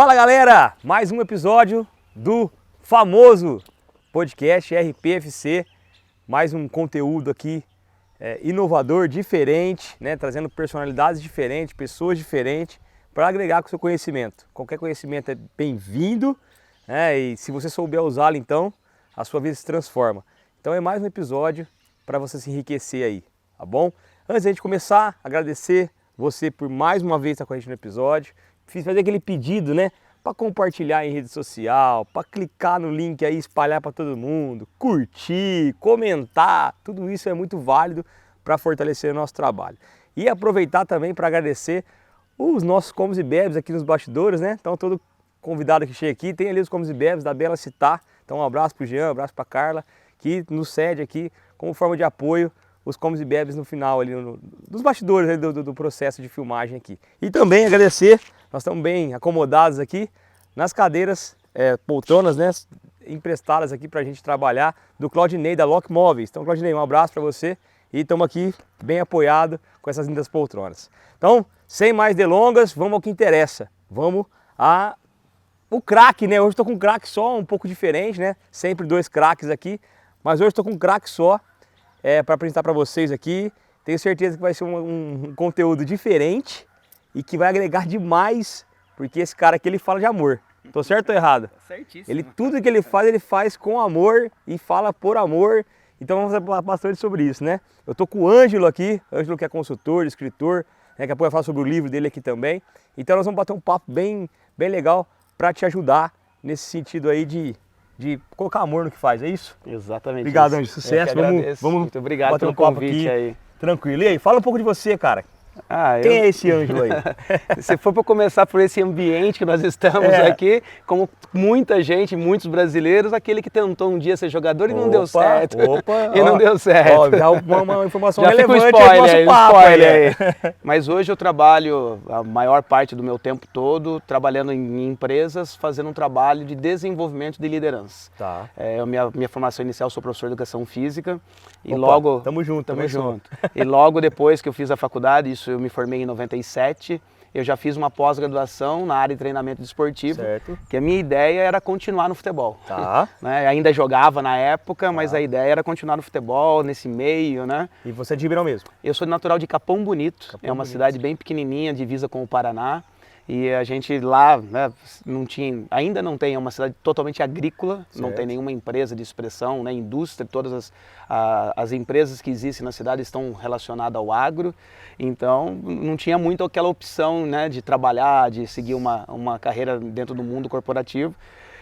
Fala galera, mais um episódio do famoso podcast RPFC, mais um conteúdo aqui inovador, diferente, né? Trazendo personalidades diferentes, pessoas diferentes para agregar com o seu conhecimento. Qualquer conhecimento é bem-vindo, né? E se você souber usá-lo então, a sua vida se transforma. Então é mais um episódio para você se enriquecer aí, tá bom? Antes de a gente começar, agradecer você por mais uma vez estar com a gente no episódio. Fiz fazer aquele pedido, né? Para compartilhar em rede social, para clicar no link aí, espalhar para todo mundo, curtir, comentar, tudo isso é muito válido para fortalecer o nosso trabalho. E aproveitar também para agradecer os nossos comes e bebes aqui nos bastidores, né? Então todo convidado que chega aqui tem ali os comes e bebes da Bela Citar. Então um abraço para o Jean, um abraço para a Carla, que nos cede aqui como forma de apoio os comes e bebes no final ali, dos bastidores ali, do processo de filmagem aqui. E também agradecer, nós estamos bem acomodados aqui nas cadeiras, poltronas, né, emprestadas aqui para a gente trabalhar, do Claudinei da Lock Móveis. Então Claudinei, um abraço para você e estamos aqui bem apoiados com essas lindas poltronas. Então, sem mais delongas, vamos ao que interessa. Vamos o craque, né? Hoje estou com um craque só, um pouco diferente, né? Sempre dois craques aqui, mas hoje estou com um craque só. Para apresentar para vocês aqui. Tenho certeza que vai ser um conteúdo diferente e que vai agregar demais, porque esse cara aqui ele fala de amor. Tô certo ou errado? Certíssimo. Tudo que ele faz com amor e fala por amor. Então vamos falar bastante sobre isso, né? Eu tô com o Ângelo aqui, Ângelo que é consultor, escritor, né? Daqui a pouco vai falar sobre o livro dele aqui também. Então nós vamos bater um papo bem legal para te ajudar nesse sentido aí de colocar amor no que faz, é isso? Exatamente. Obrigado, Ângelo. Sucesso. Vamos muito obrigado bater pelo um papo convite aqui. aí. Tranquilo. E aí, fala um pouco de você, cara. Quem é esse Ângelo aí? Se for para começar por esse ambiente que nós estamos aqui, como muita gente, muitos brasileiros, aquele que tentou um dia ser jogador e não deu certo. Não deu certo. Ó, já uma informação já relevante fica o spoiler, papo, aí. Mas hoje eu trabalho a maior parte do meu tempo todo trabalhando em empresas, fazendo um trabalho de desenvolvimento de liderança. Tá. Minha formação inicial, eu sou professor de educação física. E Tamo junto. E logo depois que eu fiz a faculdade, isso eu me formei em 97, eu já fiz uma pós-graduação na área de treinamento desportivo, certo. Que a minha ideia era continuar no futebol. Tá. Né? Ainda jogava na época, mas a ideia era continuar no futebol, nesse meio, né? E você é de Ribeirão mesmo? Eu sou natural de Capão Bonito, é uma cidade bem pequenininha, divisa com o Paraná. E a gente lá, né, ainda não tem, é uma cidade totalmente agrícola, certo. Não tem nenhuma empresa de expressão, né, indústria, todas as empresas que existem na cidade estão relacionadas ao agro, então não tinha muito aquela opção, né, de trabalhar, de seguir uma carreira dentro do mundo corporativo.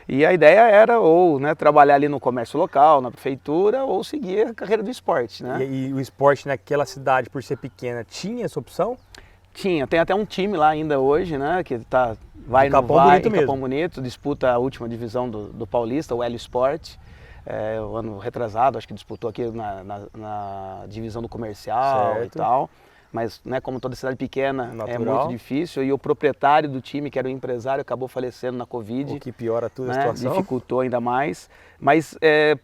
E a ideia era ou, né, trabalhar ali no comércio local, na prefeitura, ou seguir a carreira do esporte. Né? E o esporte naquela cidade, por ser pequena, tinha essa opção? Tinha, tem até um time lá ainda hoje, né, que vai em Capão Bonito, disputa a última divisão do Paulista, o Hélio Sport. O ano retrasado, acho que disputou aqui na divisão do comercial, certo. E tal. Mas, né, como toda cidade pequena, natural. É muito difícil. E o proprietário do time, que era o empresário, acabou falecendo na Covid. O que piora tudo, né, a situação. Dificultou ainda mais. Mas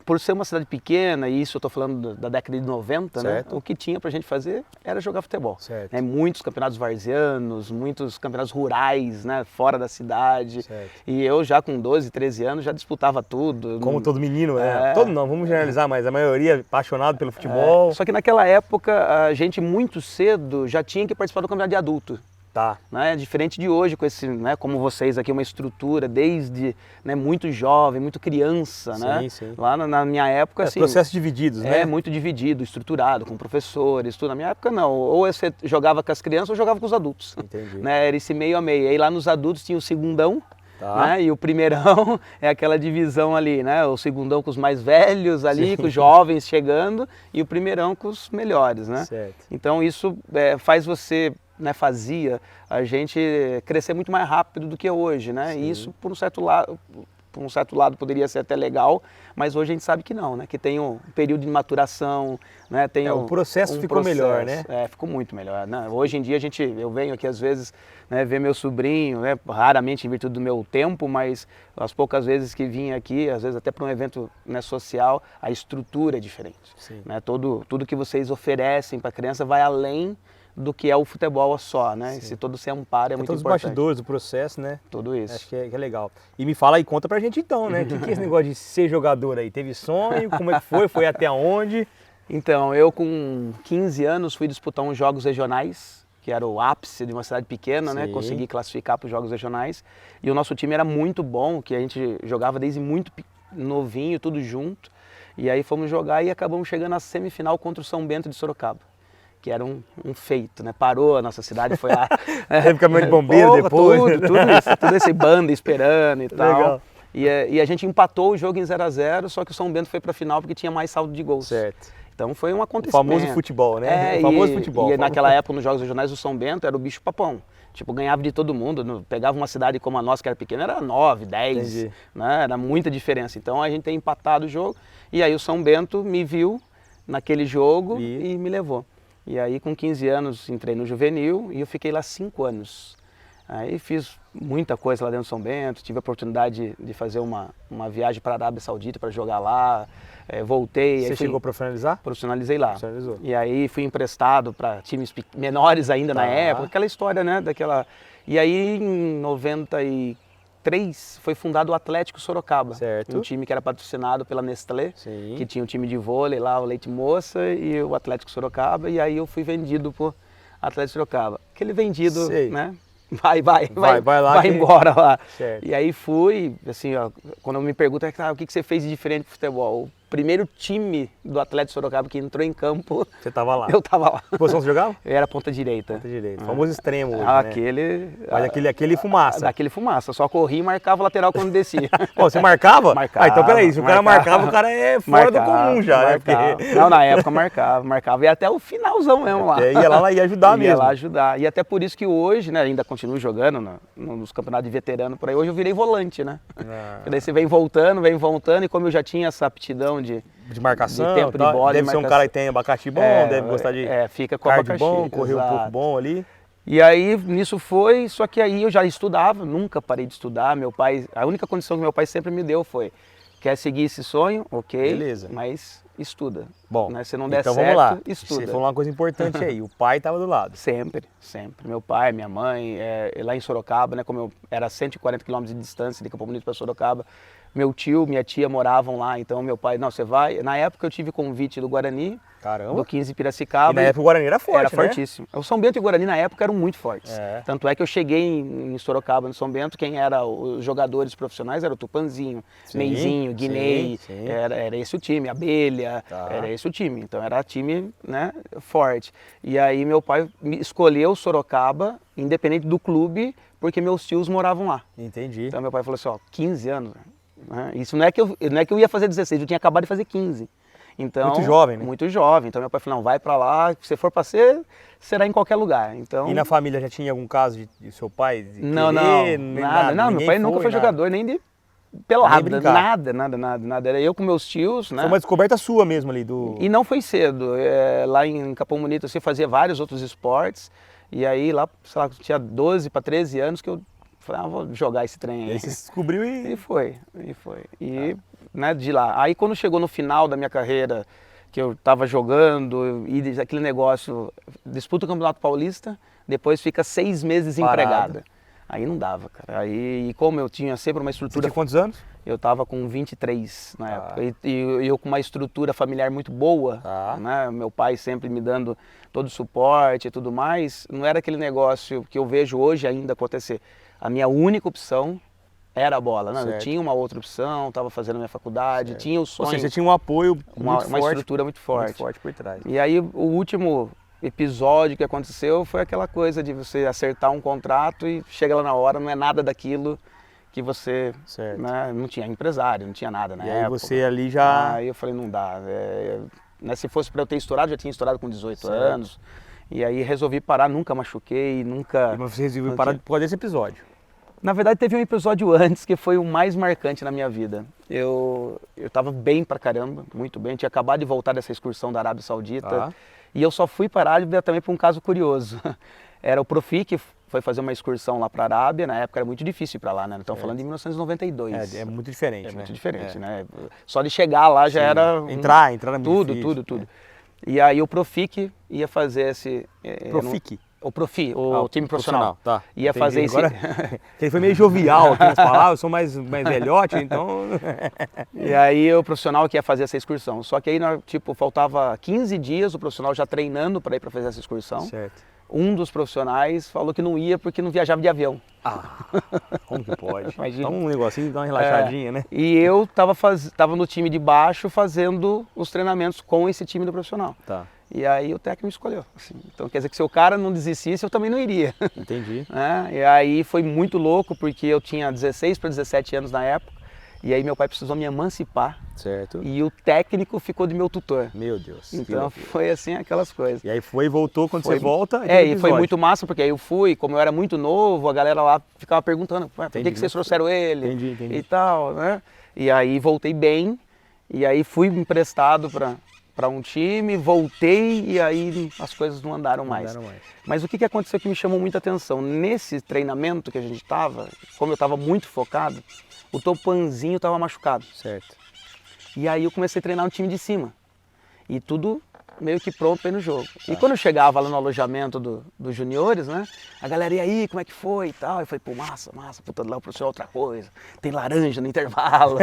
por ser uma cidade pequena, e isso eu estou falando da década de 90, né, o que tinha pra gente fazer era jogar futebol. Certo. Muitos campeonatos varzianos, muitos campeonatos rurais, né, fora da cidade. Certo. E eu já com 12, 13 anos já disputava tudo. Como todo menino, todo não, vamos generalizar, mas a maioria apaixonado pelo futebol. Só que naquela época a gente muito cedo já tinha que participar do campeonato de adulto. Tá. Né? Diferente de hoje, com esse, né, como vocês aqui, uma estrutura desde, né, muito jovem, muito criança, sim, né? Sim. Lá na minha época, assim... processos divididos, né? Muito dividido, estruturado, com professores, tudo. Na minha época, não. Ou você jogava com as crianças ou jogava com os adultos. Entendi. Né? Era esse meio a meio. Aí lá nos adultos tinha o segundão, tá. Né? E o primeirão é aquela divisão ali, né? O segundão com os mais velhos ali, sim. Com os jovens chegando, e o primeirão com os melhores, né? Certo. Então isso faz você... Né, fazia a gente crescer muito mais rápido do que hoje, né? Sim. E isso por um certo lado poderia ser até legal, mas hoje a gente sabe que não, né? Que tem um período de maturação, né? Tem o processo ficou melhor, né? Ficou muito melhor, né? Hoje em dia eu venho aqui às vezes, né, ver meu sobrinho, né? Raramente em virtude do meu tempo, mas as poucas vezes que vim aqui, às vezes até para um evento, né, social, a estrutura é diferente, né? Tudo que vocês oferecem para a criança vai além do que é o futebol só, né? Sim. Esse todo se amparo é muito todos importante. Os bastidores, o processo, né? Tudo isso. Acho que é legal. E me fala aí, conta pra gente então, né? O que é esse negócio de ser jogador aí? Teve sonho? Como é que foi? Foi até onde? Então, eu com 15 anos fui disputar uns jogos regionais, que era o ápice de uma cidade pequena, né? Consegui classificar para os jogos regionais. E o nosso time era muito bom, que a gente jogava desde muito novinho, tudo junto. E aí fomos jogar e acabamos chegando na semifinal contra o São Bento de Sorocaba, que era um feito, né? Parou a nossa cidade, foi lá. Teve caminhão de bombeiro depois. Tudo esse banda esperando e tal. Legal. E a gente empatou o jogo em 0-0, só que o São Bento foi para a final porque tinha mais saldo de gols. Certo. Então foi um acontecimento. O famoso futebol, né? É, o famoso futebol. E naquela época, nos Jogos Regionais, o São Bento era o bicho papão. Tipo, ganhava de todo mundo. Pegava uma cidade como a nossa, que era pequena, era 9, 10. Né? Era muita diferença. Então a gente tem empatado o jogo. E aí o São Bento me viu naquele jogo e me levou. E aí com 15 anos entrei no juvenil e eu fiquei lá 5 anos. Aí fiz muita coisa lá dentro do São Bento, tive a oportunidade de fazer uma viagem para a Arábia Saudita para jogar lá, voltei. Você chegou a profissionalizar? Profissionalizei lá. Profissionalizou. E aí fui emprestado para times menores ainda na época, aquela história, né? E aí em 93 foi fundado o Atlético Sorocaba, certo. Um time que era patrocinado pela Nestlé, que tinha um time de vôlei lá, o Leite Moça e o Atlético Sorocaba, e aí eu fui vendido pro Atlético Sorocaba. Aquele vendido, né? Vai embora lá. Certo. E aí fui, assim, ó, quando me perguntam o que você fez de diferente pro futebol, o primeiro time do Atlético Sorocaba que entrou em campo... Você tava lá? Eu tava lá. Que posição você jogava? Eu era ponta direita. Ponta direita. Famoso extremo hoje, Mas aquele fumaça. Daquele fumaça. Só corria e marcava o lateral quando descia. Pô, você marcava? Marcava. Então peraí, se o cara marcava, o cara é fora do comum já, né? Porque... Não, na época marcava. E até o finalzão mesmo lá. Ia lá e ia ajudar mesmo. Ia lá ajudar. E até por isso que hoje, né, ainda continuo jogando nos campeonatos de veterano por aí. Hoje eu virei volante, né? Porque daí você vem voltando, e como eu já tinha essa aptidão de marcação, de tempo de bola, deve ser um cara que tem abacaxi bom, deve gostar de fica com cardio abacaxi, bom, correr um pouco bom ali. E aí nisso foi, só que aí eu já estudava, nunca parei de estudar. Meu pai, a única condição que meu pai sempre me deu foi: quer seguir esse sonho? Ok, beleza, mas estuda. Bom, né? Se não der então certo, vamos lá. Estuda. Você falou uma coisa importante aí, o pai estava do lado. Sempre. Meu pai, minha mãe, lá em Sorocaba, né, como eu era 140 quilômetros de distância de Campo Bonito para Sorocaba, meu tio, minha tia moravam lá, então meu pai, não, você vai. Na época eu tive convite do Guarani, caramba, do 15 Piracicaba. E na época o Guarani era forte, era né? fortíssimo. O São Bento e o Guarani na época eram muito fortes. Tanto é que eu cheguei em Sorocaba, no São Bento, quem eram os jogadores profissionais era o Tupanzinho, Neizinho, Guinei, era esse o time, Abelha, era esse o time. Então era time, né, forte. E aí meu pai escolheu Sorocaba, independente do clube, porque meus tios moravam lá. Entendi. Então meu pai falou assim, ó, 15 anos, né? Isso não é que eu ia fazer 16, eu tinha acabado de fazer 15. Então, muito jovem, né? Muito jovem. Então meu pai falou, não, vai pra lá, se você for pra ser, será em qualquer lugar. Então... E na família já tinha algum caso de seu pai? De não, querer, nada. Não, meu pai nunca foi jogador, nem de pelada, nada. Era eu com meus tios, né? Foi uma descoberta sua mesmo ali do... E não foi cedo. Lá em Capão Bonito você fazia vários outros esportes. E aí lá, sei lá, tinha 12 para 13 anos que eu falei, vou jogar esse trem aí. E aí você descobriu E foi. E né, de lá. Aí quando chegou no final da minha carreira, que eu estava jogando, e aquele negócio, disputa o Campeonato Paulista, depois fica 6 meses empregada. Aí não dava, cara. Aí, e como eu tinha sempre uma estrutura... Você tinha quantos anos? Eu estava com 23 na época. E eu com uma estrutura familiar muito boa, né? Meu pai sempre me dando todo o suporte e tudo mais. Não era aquele negócio que eu vejo hoje ainda acontecer. A minha única opção era a bola. Não, eu tinha uma outra opção, estava fazendo a minha faculdade, tinha o sonho. Ou seja, você tinha um apoio muito forte. Uma estrutura muito forte. Muito forte por trás. E aí o último episódio que aconteceu foi aquela coisa de você acertar um contrato e chega lá na hora, não é nada daquilo que você, né, não tinha empresário, não tinha nada na época. E aí você ali já... Aí eu falei, não dá. Né, se fosse para eu ter estourado, já tinha estourado com 18 anos. E aí resolvi parar, nunca machuquei, nunca... E você resolveu parar por causa desse episódio? Na verdade teve um episódio antes que foi o mais marcante na minha vida. Eu estava bem pra caramba, muito bem, tinha acabado de voltar dessa excursão da Arábia Saudita. E eu só fui para a Arábia também por um caso curioso. Era o Profi que foi fazer uma excursão lá para a Arábia, na época era muito difícil ir para lá, né? Estamos falando de 1992. É muito diferente, né? Muito diferente, né? Só de chegar lá já era... Entrar era muito tudo, difícil. Tudo. Certo. E aí o Profic ia fazer esse... Profic? O Profi, o time profissional. Tá. Ia Entendi. fazer esse... Agora, ele foi meio jovial aqui nas palavras, eu sou mais velhote, então... E aí o profissional que ia fazer essa excursão. Só que aí, tipo, faltava 15 dias, o profissional já treinando para ir para fazer essa excursão. Certo. Um dos profissionais falou que não ia porque não viajava de avião. Como que pode? Imagina. Dá um negocinho, dá uma relaxadinha, né? E eu tava no time de baixo fazendo os treinamentos com esse time do profissional. Tá. E aí o técnico me escolheu. Assim. Então quer dizer que se o cara não desistisse, eu também não iria. Entendi. E aí foi muito louco, porque eu tinha 16 para 17 anos na época. E aí meu pai precisou me emancipar. Certo. E o técnico ficou de meu tutor. Meu Deus. Então foi assim, aquelas coisas. E aí foi e voltou, quando você volta... E foi muito massa, porque aí eu fui, como eu era muito novo, a galera lá ficava perguntando, por que vocês trouxeram ele? Entendi. E tal, né? E aí voltei bem, e aí fui emprestado para um time, voltei e aí as coisas não andaram mais. Mas o que aconteceu que me chamou muita atenção? Nesse treinamento que a gente estava, como eu estava muito focado, o Topanzinho estava machucado. Certo. E aí eu comecei a treinar no time de cima. E tudo meio que pronto para ir no jogo. E quando eu chegava lá no alojamento dos juniores, né? A galera, e aí, como é que foi e tal? Eu falei, pô, massa, puta, lá o professor é outra coisa. Tem laranja no intervalo.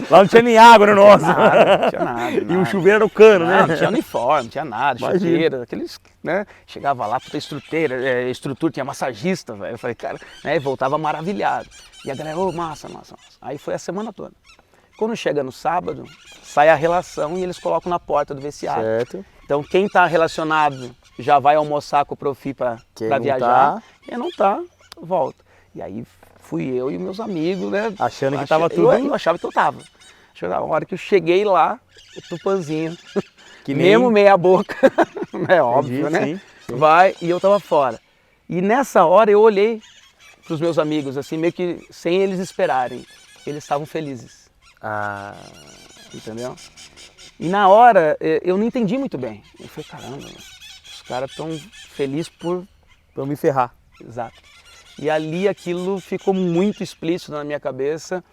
Lá não tinha nem água no nosso. Não tinha nada. E o chuveiro era o cano, né? Não tinha uniforme, não tinha nada, chuteira, aqueles, né? Chegava lá, puta estrutura, tinha massagista, velho. Eu falei, cara, né? E voltava maravilhado. E a galera, ô, massa. Aí foi a semana toda. Quando chega no sábado, sai a relação e eles colocam na porta do vestiário. Certo. Então quem está relacionado já vai almoçar com o Profi para viajar. Quem não tá, volta. E aí fui eu e meus amigos, né? Achando que estava tudo... Eu achava que eu tava. A hora que eu cheguei lá, o Tupanzinho, que mesmo meia boca, é óbvio, né? Sim. Vai, e eu tava fora. E nessa hora eu olhei para os meus amigos, assim, meio que sem eles esperarem. Eles estavam felizes. Entendeu? E na hora eu não entendi muito bem. Eu falei, caramba, os caras estão felizes por eu me ferrar. Exato. E ali aquilo ficou muito explícito na minha cabeça,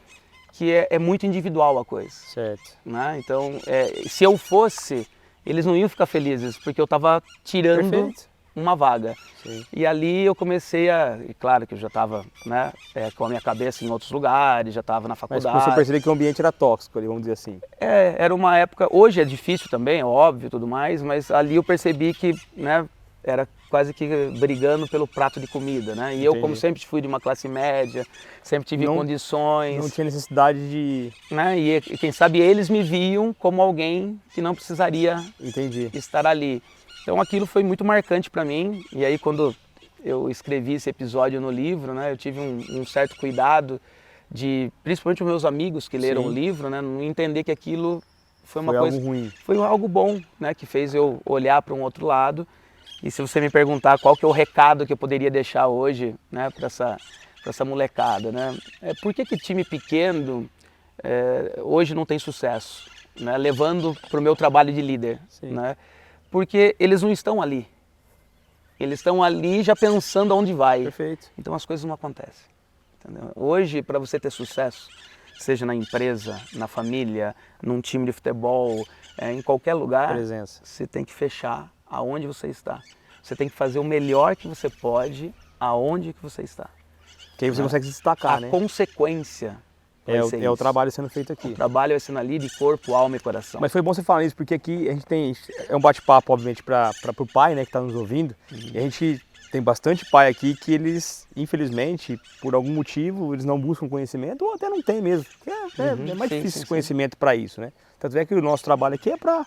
que é muito individual a coisa. Certo. Né? Então, se eu fosse, eles não iam ficar felizes, porque eu estava tirando uma vaga. Sim. E ali eu comecei e claro que eu já estava, né, com a minha cabeça em outros lugares, já estava na faculdade. Mas você percebeu que o ambiente era tóxico ali, vamos dizer assim. Era uma época, hoje é difícil também, é óbvio e tudo mais, mas ali eu percebi que, né, era quase que brigando pelo prato de comida, né? E eu, como sempre fui de uma classe média, sempre tive condições. Não tinha necessidade de... Né? E quem sabe eles me viam como alguém que não precisaria estar ali. Então aquilo foi muito marcante para mim. E aí quando eu escrevi esse episódio no livro, né, eu tive um certo cuidado de, principalmente os meus amigos que leram o livro, né, não entender que aquilo foi uma coisa... algo ruim. Foi algo bom, né, que fez eu olhar para um outro lado. E se você me perguntar qual que é o recado que eu poderia deixar hoje, né, para essa molecada, né? Por que time pequeno hoje não tem sucesso? Né? Levando para o meu trabalho de líder. Né? Porque eles não estão ali. Eles estão ali já pensando aonde vai. Perfeito. Então as coisas não acontecem. Entendeu? Hoje, para você ter sucesso, seja na empresa, na família, num time de futebol, em qualquer lugar, você tem que fechar aonde você está. Você tem que fazer o melhor que você pode aonde que você está. Que aí você consegue se destacar, né? A consequência é o trabalho sendo feito aqui. O trabalho é sendo ali de corpo, alma e coração. Mas foi bom você falar isso, porque aqui a gente tem... É um bate-papo, obviamente, para o pai, né, que está nos ouvindo. E a gente tem bastante pai aqui que eles, infelizmente, por algum motivo, eles não buscam conhecimento, ou até não tem mesmo. É mais difícil esse conhecimento para isso, né? Tanto é que o nosso trabalho aqui é para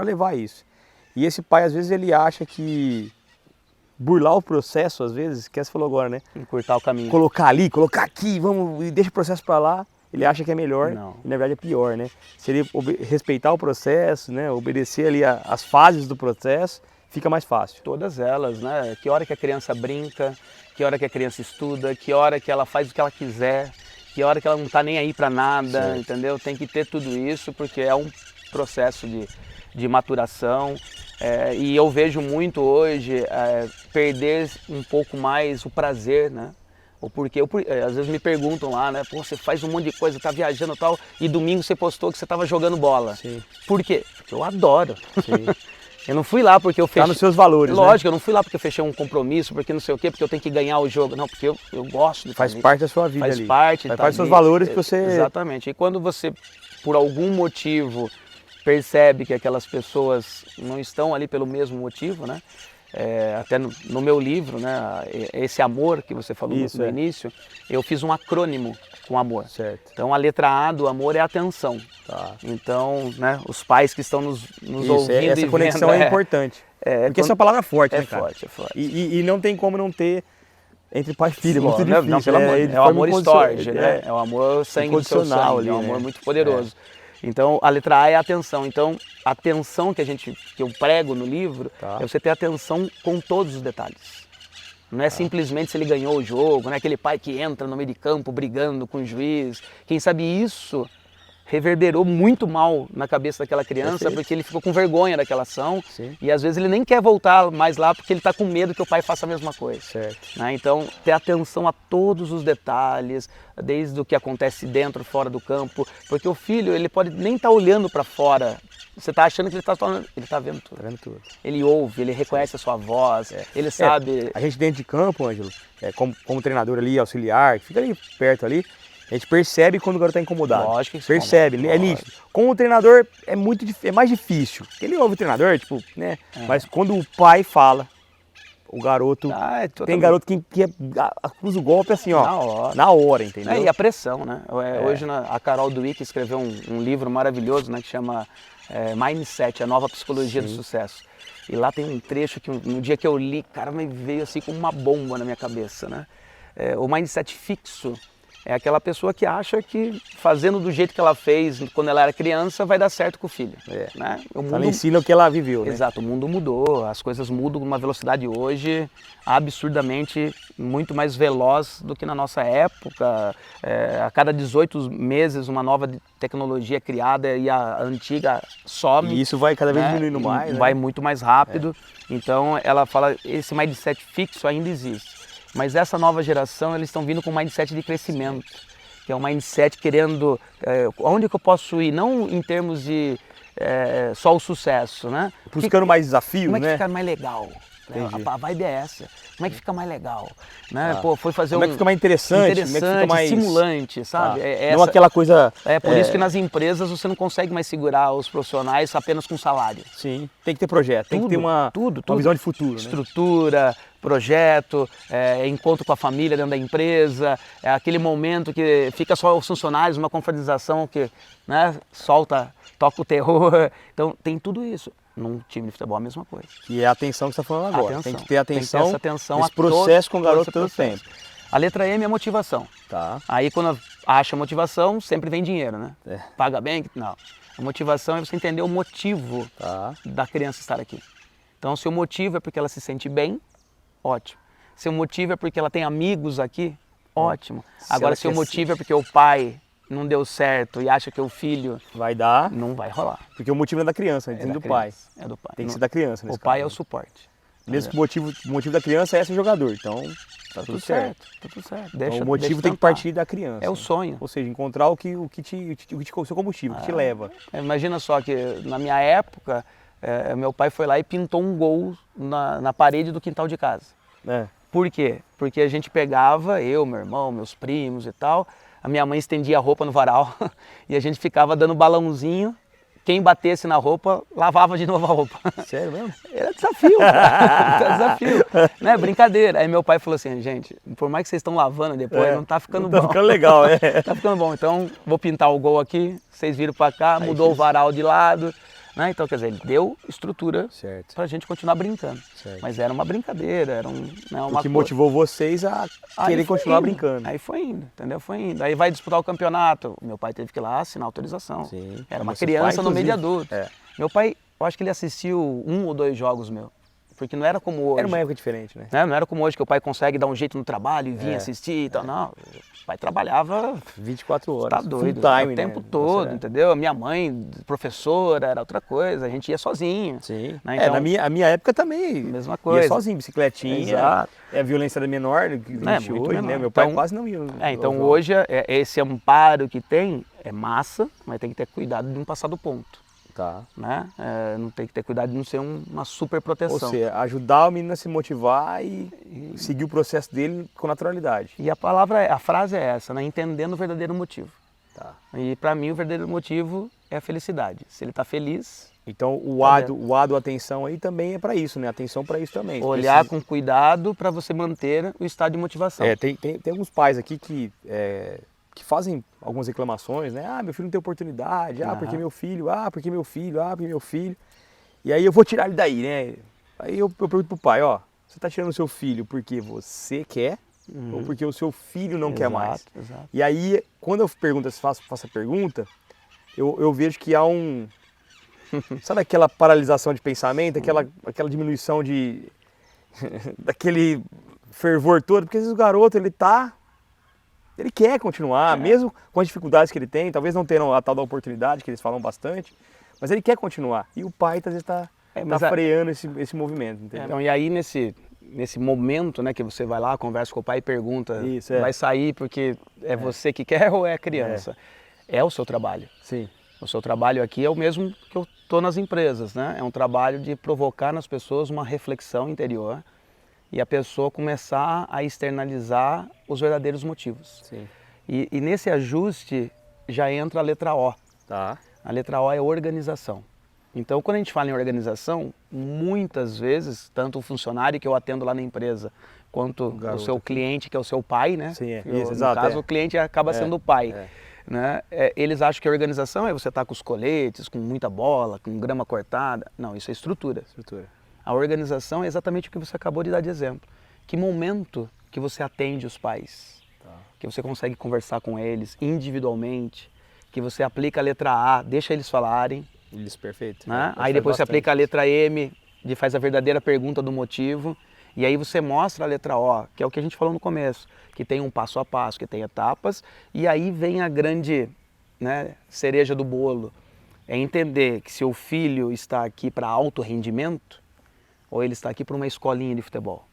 levar isso. E esse pai, às vezes, ele acha que burlar o processo, às vezes, que você falou agora, né? Encurtar o caminho. Colocar ali, colocar aqui, vamos, e deixa o processo para lá. Ele acha que é melhor, Não. E na verdade é pior, né? Se ele respeitar o processo, né? Obedecer ali as fases do processo, fica mais fácil. Todas elas, né? Que hora que a criança brinca, que hora que a criança estuda, que hora que ela faz o que ela quiser, que hora que ela não está nem aí para nada, entendeu? Tem que ter tudo isso, porque é um processo de maturação, e eu vejo muito hoje perder um pouco mais o prazer, né? O porquê, às vezes me perguntam lá, né? Pô, você faz um monte de coisa, tá viajando e tal, e domingo você postou que você tava jogando bola. Sim. Por quê? Porque eu adoro. Sim. Eu não fui lá porque eu fechei... Tá nos seus valores, Lógico, né? eu não fui lá porque eu fechei um compromisso, porque não sei o quê, porque eu tenho que ganhar o jogo. Não, porque eu gosto de Faz fazer parte da sua vida Faz ali. parte. Faz tá parte dos seus ali. valores que você... Exatamente. E quando você, por algum motivo, percebe que aquelas pessoas não estão ali pelo mesmo motivo, né? Até no meu livro, né? Esse amor que você falou no início, eu fiz um acrônimo com amor. Certo. Então a letra A do amor é atenção. Tá. Então, né, os pais que estão nos Isso, ouvindo essa e conexão vendo, é importante. Porque essa é uma palavra forte, né, cara? É forte. E não tem como não ter entre pai e filho, é Sim, muito difícil. Não, pelo amor, de é o forma amor storge, né? é É o amor sangue do seu incondicional sangue, ali, é um amor né? muito poderoso. Então, a letra A é a atenção. Então, a atenção que eu prego no livro é você ter atenção com todos os detalhes. Não é simplesmente se ele ganhou o jogo, não é aquele pai que entra no meio de campo brigando com o juiz. Quem sabe isso reverberou muito mal na cabeça daquela criança, porque ele ficou com vergonha daquela ação. Sim. E às vezes ele nem quer voltar mais lá porque ele está com medo que o pai faça a mesma coisa. Certo. Né? Então, ter atenção a todos os detalhes, desde o que acontece dentro, fora do campo, porque o filho ele pode nem estar olhando para fora. Você está achando que ele está vendo tudo. Tá vendo tudo. Ele ouve, ele reconhece a sua voz, ele sabe... A gente dentro de campo, Ângelo, como treinador ali, auxiliar, que fica ali perto ali, a gente percebe quando o garoto está incomodado. Lógico que percebe, é nítido. Com o treinador é mais difícil. Ele ouve o treinador, tipo, né? Mas quando o pai fala, o garoto... tem garoto que cruza o golpe assim, ó. Na hora, entendeu? E a pressão, né? Hoje a Carol Dweck escreveu um livro maravilhoso, né? Que chama Mindset, a nova psicologia do sucesso. E lá tem um trecho que no dia que eu li, cara, me veio assim como uma bomba na minha cabeça, né? O mindset fixo é aquela pessoa que acha que fazendo do jeito que ela fez quando ela era criança vai dar certo com o filho. Né? Ela ensina o que ela viveu, né? Exato, o mundo mudou, as coisas mudam numa velocidade hoje absurdamente muito mais veloz do que na nossa época. A cada 18 meses uma nova tecnologia é criada e a antiga some. E isso vai cada vez né? diminuindo mais. Vai muito mais rápido. Então ela fala, esse mindset fixo ainda existe. Mas essa nova geração, eles estão vindo com um mindset de crescimento, que é um mindset querendo, onde que eu posso ir, não em termos de só o sucesso, né? Buscando mais desafios, como né? Como é que fica mais legal? A vibe é essa. Como é que fica mais legal? Né? Pô, foi fazer como é que fica mais interessante? Como é que fica mais estimulante, sabe? Não aquela coisa... Por isso que nas empresas você não consegue mais segurar os profissionais apenas com salário. Sim, tem que ter projeto, tem que ter uma visão de futuro. Estrutura, né? Projeto, encontro com a família dentro da empresa, aquele momento que fica só os funcionários, uma confraternização que, né, toca o terror. Então tem tudo isso. Num time de futebol é a mesma coisa. E é a atenção que você está falando agora. Tem que ter atenção, essa atenção nesse processo com o garoto todo o tempo. A letra M é motivação. Tá. Aí quando acha motivação, sempre vem dinheiro, né? Paga bem? Não. A motivação é você entender o motivo da criança estar aqui. Então, se o motivo é porque ela se sente bem, ótimo. Se o motivo é porque ela tem amigos aqui, ótimo. Agora, se o motivo é porque o pai não deu certo e acha que o filho vai dar, não vai rolar. Porque o motivo é da criança, é do pai. É do pai. Tem que ser da criança. O pai é o suporte. Mesmo que o motivo da criança é ser jogador, então tá tudo certo. Tá tudo certo. Então, o motivo tem que partir da criança. É o sonho. Ou seja, encontrar o seu combustível, que te leva. Imagina só que na minha época, meu pai foi lá e pintou um gol na parede do quintal de casa. Por quê? Porque a gente pegava, eu, meu irmão, meus primos e tal, a minha mãe estendia a roupa no varal e a gente ficava dando balãozinho. Quem batesse na roupa, lavava de novo a roupa. Sério mesmo? Era desafio, cara. Desafio. Né? Brincadeira. Aí meu pai falou assim, gente, por mais que vocês estão lavando depois, não tá ficando bom. Tá ficando legal, Tá ficando bom. Então, vou pintar o gol aqui, vocês viram pra cá, mudou o varal de lado. Né? Então, quer dizer, ele deu estrutura pra gente continuar brincando. Mas era uma brincadeira, era o que motivou vocês a querer continuar brincando. Aí foi indo, entendeu? Foi indo. Aí vai disputar o campeonato. Meu pai teve que ir lá assinar autorização. Era uma criança no meio de adulto. Meu pai, eu acho que ele assistiu 1 ou 2 jogos meu. porque não era como hoje. Era uma época diferente, né? Não era como hoje que o pai consegue dar um jeito no trabalho e vir assistir e tal. Não, o pai trabalhava 24 horas. tá doido, full time, o tempo né? todo, entendeu? A minha mãe, professora, era outra coisa, a gente ia sozinho. Sim. Né? Então, a minha época também. mesma coisa. Ia sozinho, bicicletinha. Exato. É a violência da menor que existe muito hoje, menor. né? Meu pai Então, quase não ia. Então hoje esse amparo que tem é massa, mas tem que ter cuidado de não passar do ponto. Tá. Né? Não tem que ter cuidado de não ser uma super proteção. Ou seja, ajudar o menino a se motivar e seguir o processo dele com naturalidade. E a frase é essa, né? Entendendo o verdadeiro motivo. Tá. E para mim o verdadeiro motivo é a felicidade. Se ele está feliz, Então o A do atenção aí também é para isso, né? Atenção para isso também. olhar com cuidado para você manter o estado de motivação. Tem alguns pais aqui que fazem algumas reclamações, né? Ah, meu filho não tem oportunidade, porque meu filho, porque meu filho, porque meu filho. E aí eu vou tirar ele daí, né? Aí eu pergunto pro pai, ó, você tá tirando o seu filho porque você quer ou porque o seu filho não quer mais? Exato. E aí, quando eu faço a pergunta, eu vejo que há sabe aquela paralisação de pensamento, aquela diminuição daquele fervor todo, porque às vezes o garoto, ele quer continuar, mesmo com as dificuldades que ele tem, talvez não tenham a tal da oportunidade, que eles falam bastante, mas ele quer continuar. E o pai, às vezes, está freando esse movimento, entendeu? Então, e aí, nesse momento, né, que você vai lá, conversa com o pai e pergunta, vai sair porque é você que quer ou é a criança? É o seu trabalho. Sim. O seu trabalho aqui é o mesmo que eu estou nas empresas, né? É um trabalho de provocar nas pessoas uma reflexão interior e a pessoa começar a externalizar os verdadeiros motivos. Sim. E nesse ajuste já entra a letra O. Tá. A letra O é organização. Então, quando a gente fala em organização, muitas vezes, tanto o funcionário que eu atendo lá na empresa, quanto o seu cliente, que é o seu pai, né? Sim, no exato. caso, o cliente acaba sendo o pai. Né? Eles acham que a organização é você estar com os coletes, com muita bola, com grama cortada. Não, isso é estrutura. A organização é exatamente o que você acabou de dar de exemplo. Que momento que você atende os pais, que você consegue conversar com eles individualmente, que você aplica a letra A, deixa eles falarem. Isso, perfeito. Né? Aí depois você aplica a letra M, faz a verdadeira pergunta do motivo. E aí você mostra a letra O, que é o que a gente falou no começo, que tem um passo a passo, que tem etapas, e aí vem a grande, né, cereja do bolo. É entender que seu filho está aqui para alto rendimento ou ele está aqui para uma escolinha de futebol.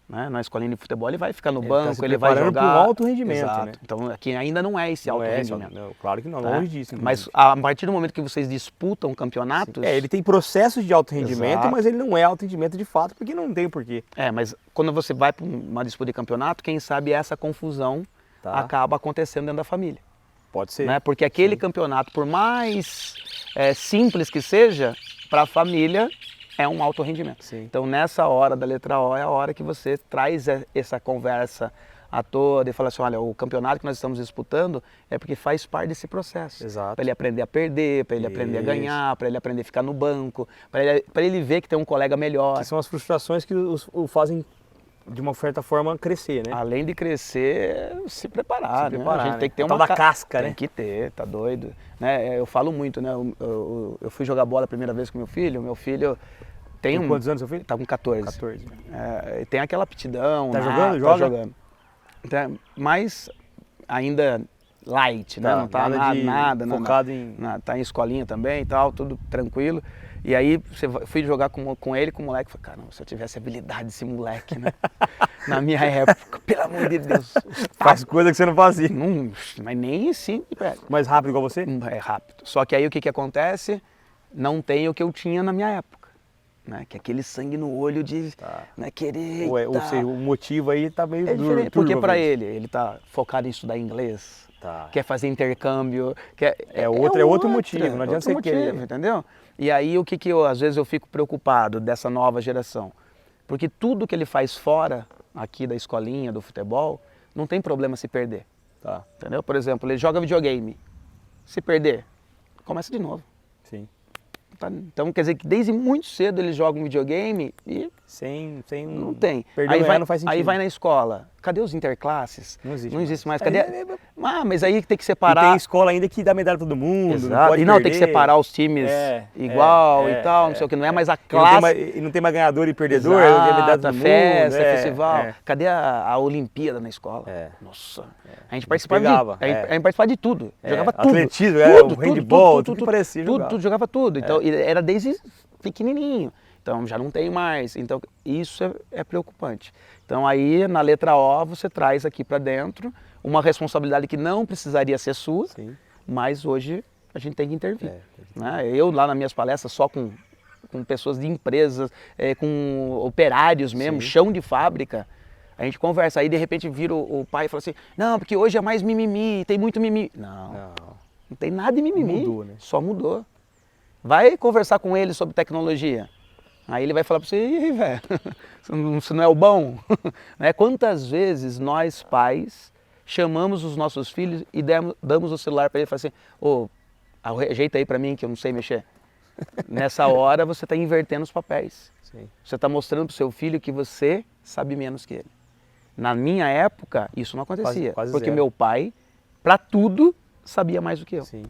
Né? Na escolinha de futebol ele vai ficar no banco, ele vai jogar... para um alto rendimento, Exato. né? Então aqui ainda não é esse alto rendimento. Não, claro que não, longe disso. Mas a partir do momento que vocês disputam campeonatos... ele tem processos de alto rendimento, Exato. mas ele não é alto rendimento de fato, porque não tem porquê. Mas quando você vai para uma disputa de campeonato, quem sabe essa confusão acaba acontecendo dentro da família. Pode ser. Né? Porque aquele campeonato, por mais simples que seja, para a família é um alto rendimento. Sim. Então nessa hora da letra O é a hora que você traz essa conversa à toda e fala assim, olha, o campeonato que nós estamos disputando é porque faz parte desse processo. Exato. Para ele aprender a perder, para ele aprender a ganhar, para ele aprender a ficar no banco, para ele ver que tem um colega melhor. Que são as frustrações que o fazem, de uma certa forma, crescer, né? Além de crescer, se preparar, né? A gente tem que ter uma da casca, né? Tem que ter, tá doido. Né? Eu falo muito, né? Eu fui jogar bola a primeira vez com meu filho tem quantos anos seu filho? Tá com 14. 14. Tem aquela aptidão. Tá jogando? Tá Joga? jogando. Mas ainda light, né? Não tá nada focado tá em escolinha também e tal, tudo tranquilo. E aí fui jogar com ele, com o moleque, falei, caramba, se eu tivesse habilidade desse moleque, né? Na minha época, pelo amor de Deus. Faz coisa que você não fazia. Mas nem assim, velho. Mais rápido igual você? É rápido. Só que aí o que acontece? Não tem o que eu tinha na minha época. Né? Que é aquele sangue no olho de querer. Ou seja, o motivo aí tá meio duro. Porque para ele tá focado em estudar inglês, quer fazer intercâmbio, é outro motivo, não adianta você querer. Entendeu? E aí o que às vezes eu fico preocupado dessa nova geração? Porque tudo que ele faz fora aqui da escolinha, do futebol, não tem problema se perder. Entendeu? Por exemplo, ele joga videogame, se perder, começa de novo. Sim. Então quer dizer que desde muito cedo eles jogam videogame e não tem. Perder não faz sentido. Aí vai na escola. Cadê os interclasses? Não existe. Não existe mais. Cadê? mas aí tem que E separar. tem escola ainda que dá medalha pra todo mundo, Exato. não pode E não, tem que perder. separar os times igual e tal, não sei o que, não é mais a classe. E não tem mais ganhador e perdedor, tem medalha pra todo mundo. Festa, festival. É. Cadê a Olimpíada na escola? É. Nossa, a gente participava pegava, a gente participava de tudo, jogava tudo. Atletismo, tudo, o handball, tudo que parecia tudo, jogava. tudo, jogava tudo. Então, era desde pequenininho. Então, já não tem mais. Então, isso é preocupante. Então, aí, na letra O, você traz aqui para dentro uma responsabilidade que não precisaria ser sua, Sim. mas hoje a gente tem que intervir. Né? Eu, lá nas minhas palestras, só com pessoas de empresas, com operários mesmo, Sim. chão de fábrica, a gente conversa. Aí, de repente, vira o pai e fala assim, não, porque hoje é mais mimimi, tem muito mimimi. Não tem nada de mimimi, Mudou, né? só mudou. Vai conversar com ele sobre tecnologia. Aí ele vai falar para você, e aí, velho, você não é o bom? Né? Quantas vezes nós, pais, chamamos os nossos filhos e damos o celular para ele e falamos assim, ajeita aí para mim que eu não sei mexer. Nessa hora você está invertendo os papéis. Sim. Você está mostrando para o seu filho que você sabe menos que ele. Na minha época, isso não acontecia, Quase porque zero. meu pai, para tudo, sabia mais do que eu. Sim.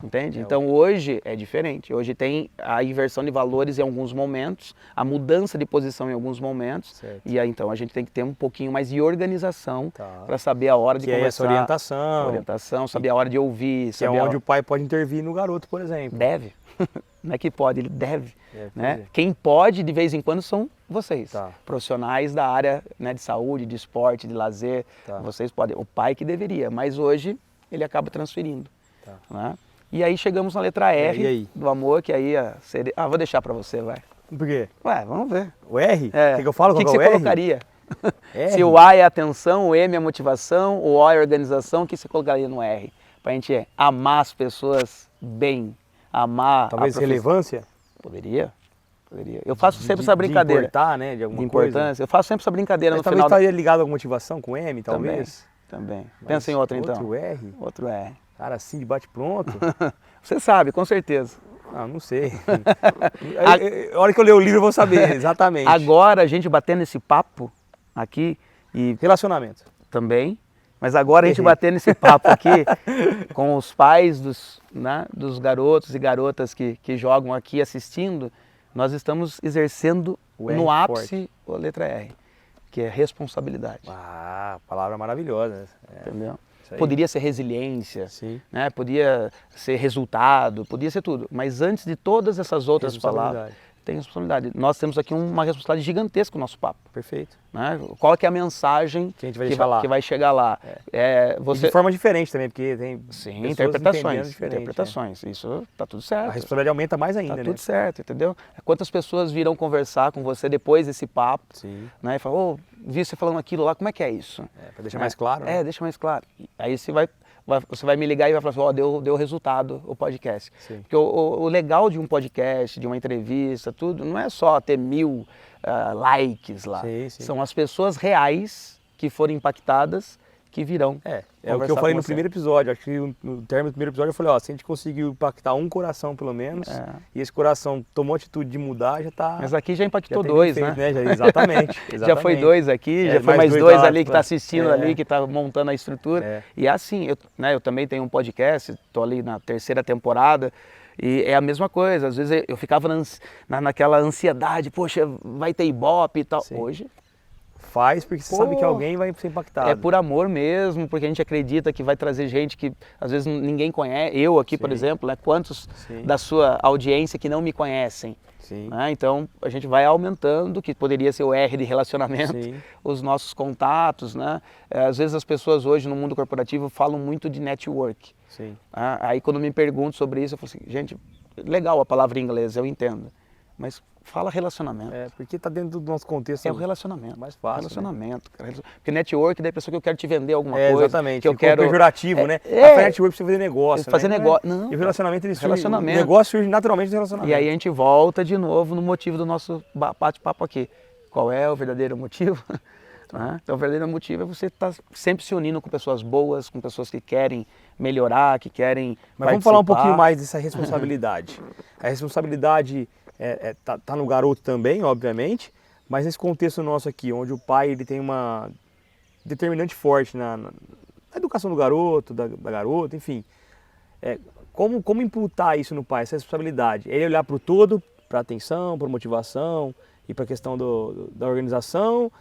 Entende? Então hoje é diferente. Hoje tem a inversão de valores em alguns momentos, a mudança de posição em alguns momentos. Certo. E aí então a gente tem que ter um pouquinho mais de organização Tá. para saber a hora de Que é essa conversar. orientação. Saber a hora de ouvir. Que é onde o pai pode intervir no garoto, por exemplo. Deve. Não é que pode, ele deve. Né? Pois é. Quem pode de vez em quando são vocês. Tá. Profissionais da área, né, de saúde, de esporte, de lazer. Tá. Vocês podem. O pai que deveria, mas hoje ele acaba transferindo. Tá. Né? E aí chegamos na letra R E aí? do amor, que aí seria... vou deixar pra você, vai. Por quê? Ué, vamos ver. O R? O que eu falo? O que Qual você é o R? colocaria? R? Se o A é atenção, o M é motivação, o O é organização, o que você colocaria no R? Pra gente amar as pessoas bem, amar Talvez a relevância? Poderia. Eu faço sempre essa brincadeira. De importar, né? De alguma de importância. coisa. Eu faço sempre essa brincadeira Mas no talvez final. estaria ligado à motivação com M, talvez. Também. Mas Pensa em outro então. Outro R? Outro R. Cara, assim, de bate-pronto? Você sabe, com certeza. Não sei. A hora que eu ler o livro eu vou saber, exatamente. Agora a gente batendo esse papo aqui e Relacionamento. também, mas agora a gente batendo esse papo aqui com os pais dos garotos e garotas que jogam aqui assistindo, nós estamos exercendo O R no ápice a letra R, que é responsabilidade. Palavra maravilhosa. Entendeu? Isso aí. Poderia ser resiliência, Sim. né? Podia ser resultado, podia ser tudo. Mas antes de todas essas outras palavras, tem responsabilidade. Nós temos aqui uma responsabilidade gigantesca no nosso papo. Perfeito. Né? Qual que é a mensagem Que a gente vai deixar lá. que vai chegar lá? E de forma diferente também, porque tem Sim, pessoas entendendo diferente, interpretações. Isso tá tudo certo. A responsabilidade aumenta mais ainda, Tá né? tudo certo, entendeu? Quantas pessoas virão conversar com você depois desse papo, Sim. né? E falam, vi você falando aquilo lá, como é que é isso? Para deixar mais claro. Né? Deixa mais claro. Aí você vai me ligar e vai falar assim, deu resultado o podcast. Sim. Porque o legal de um podcast, de uma entrevista, tudo, não é só ter 1000 likes lá. Sim, sim. São as pessoas reais que foram impactadas que virão. É o que eu falei no primeiro episódio. Acho que no término do primeiro episódio eu falei, se a gente conseguiu impactar um coração pelo menos, e esse coração tomou atitude de mudar, já tá... Mas aqui já impactou já tem 2, feito, né? Exatamente. Já foi 2 aqui, já foi mais 2 ali que está assistindo ali, que está montando a estrutura. E é assim, eu também tenho um podcast, estou ali na 3ª temporada, e é a mesma coisa. Às vezes eu ficava naquela ansiedade, poxa, vai ter Ibope e tal. Sim. Hoje... Faz porque você sabe que alguém vai ser impactado. É por amor mesmo, porque a gente acredita que vai trazer gente que às vezes ninguém conhece. Eu aqui, por exemplo, né? Quantos da sua audiência que não me conhecem? Sim. Né? Então a gente vai aumentando, que poderia ser o R de relacionamento, os nossos contatos. Né? Às vezes as pessoas hoje no mundo corporativo falam muito de network. Sim. Aí quando me perguntam sobre isso, eu falo assim, gente, legal a palavra em inglês, eu entendo, mas fala relacionamento. Porque está dentro do nosso contexto. É o relacionamento. Mais fácil. Relacionamento. Né? Porque network daí é a pessoa que eu quero te vender alguma coisa. Exatamente. Que eu quero pejorativo, né? A network pra você fazer negócio. Fazer né? negócio. Não. E o relacionamento, ele surge. Relacionamento. O negócio surge naturalmente do relacionamento. E aí a gente volta de novo no motivo do nosso bate-papo aqui. Qual é o verdadeiro motivo? Então o verdadeiro motivo é você estar sempre se unindo com pessoas boas, com pessoas que querem melhorar, que querem Mas vamos falar um pouquinho mais dessa responsabilidade. A responsabilidade tá no garoto também, obviamente, mas nesse contexto nosso aqui, onde o pai ele tem uma determinante forte na a educação do garoto, da garota, enfim. Como imputar isso no pai, essa responsabilidade? Ele olhar para o todo, para atenção, para motivação e para a questão da organização?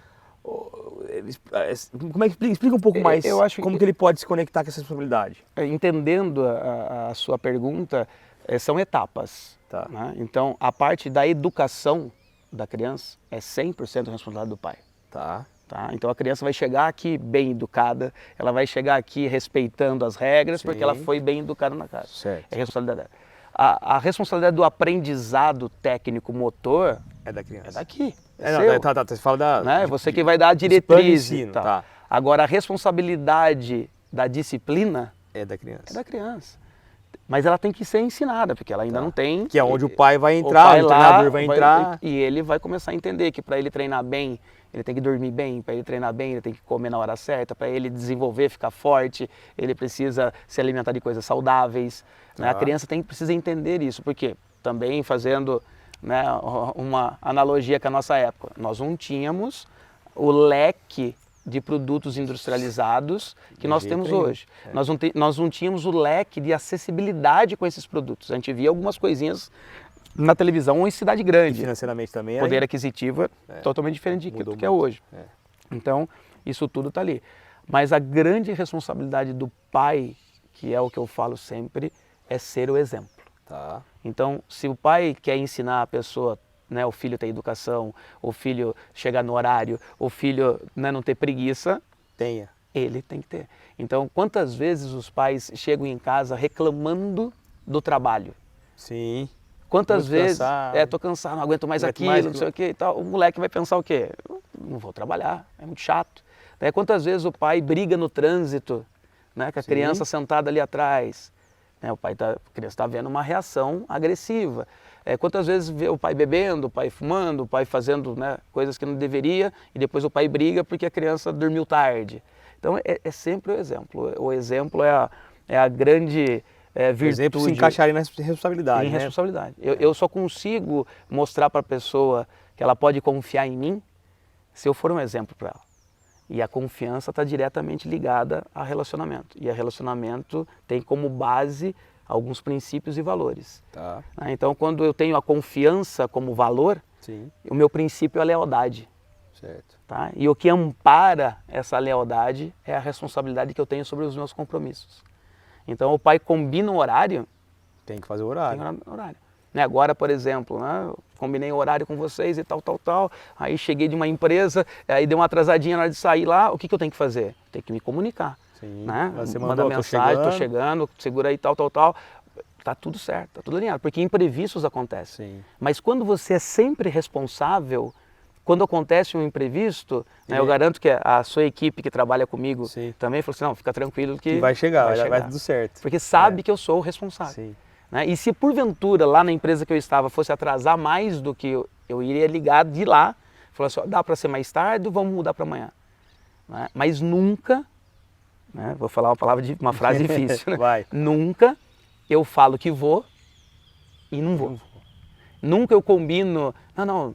Como é que explica um pouco mais Eu acho como que ele pode se conectar com essa responsabilidade? Entendendo a sua pergunta, são etapas. Tá. Né? Então, a parte da educação da criança é 100% responsabilidade do pai. Tá. Tá? Então a criança vai chegar aqui bem educada, ela vai chegar aqui respeitando as regras, Sim. porque ela foi bem educada na casa. Certo. É responsabilidade dela. A responsabilidade do aprendizado técnico-motor É da criança. é daqui. Você fala da... Né? Você que vai dar a diretriz. Ensino, tá. tá. Agora, a responsabilidade da disciplina É da criança. é da criança. Mas ela tem que ser ensinada, porque ela ainda não tem... Que é onde o pai vai entrar, o treinador vai entrar. E ele vai começar a entender que para ele treinar bem, ele tem que dormir bem, para ele treinar bem, ele tem que comer na hora certa, para ele desenvolver, ficar forte, ele precisa se alimentar de coisas saudáveis. Né? A criança precisa entender isso, porque também fazendo, né, uma analogia com a nossa época, nós não tínhamos o leque de produtos industrializados que nós temos hoje. Nós não tínhamos o leque de acessibilidade com esses produtos. A gente via algumas coisinhas na televisão ou em cidade grande. E financeiramente também. Poder aquisitivo é totalmente diferente do que é hoje. Então, isso tudo está ali. Mas a grande responsabilidade do pai, que é o que eu falo sempre, é ser o exemplo. Tá. Então, se o pai quer ensinar a pessoa, né, o filho ter educação, o filho chegar no horário, o filho, né, não ter preguiça, ele tem que ter. Então, quantas vezes os pais chegam em casa reclamando do trabalho? Sim. Quantas vezes, cansado. Tô cansado, não aguento mais aquilo, não sei o que e tal. O moleque vai pensar o quê? Não vou trabalhar, é muito chato. Quantas vezes o pai briga no trânsito, né, com a criança sentada ali atrás? A criança está vendo uma reação agressiva. Quantas vezes vê o pai bebendo, o pai fumando, o pai fazendo, né, coisas que não deveria, e depois o pai briga porque a criança dormiu tarde. Então é sempre o exemplo. O exemplo é a grande virtude. O exemplo se encaixaria na responsabilidade. Em responsabilidade. Eu só consigo mostrar para a pessoa que ela pode confiar em mim se eu for um exemplo para ela. E a confiança está diretamente ligada a relacionamento. E a relacionamento tem como base alguns princípios e valores. Tá. Então, quando eu tenho a confiança como valor, o meu princípio é a lealdade. Certo. Tá? E o que ampara essa lealdade é a responsabilidade que eu tenho sobre os meus compromissos. Então, o pai combina um horário... Tem que fazer o horário. Tem horário. Agora, por exemplo, né, combinei o horário com vocês e tal, aí cheguei de uma empresa, aí deu uma atrasadinha na hora de sair lá, o que eu tenho que fazer? Tenho que me comunicar. Sim. Né? Você manda mensagem, tô chegando, segura aí, tal. Tá tudo certo, tá tudo alinhado, porque imprevistos acontecem. Sim. Mas quando você é sempre responsável, quando acontece um imprevisto, né, eu garanto que a sua equipe que trabalha comigo também falou assim, não, fica tranquilo que vai chegar, vai tudo certo. Porque sabe que eu sou o responsável. Sim. Né? E se porventura lá na empresa que eu estava fosse atrasar mais do que eu iria ligar de lá, falar assim, dá para ser mais tarde, vamos mudar para amanhã. Né? Mas nunca, né, vou falar uma frase difícil, né? Vai. Nunca eu falo que vou e não vou. Nunca eu combino, não,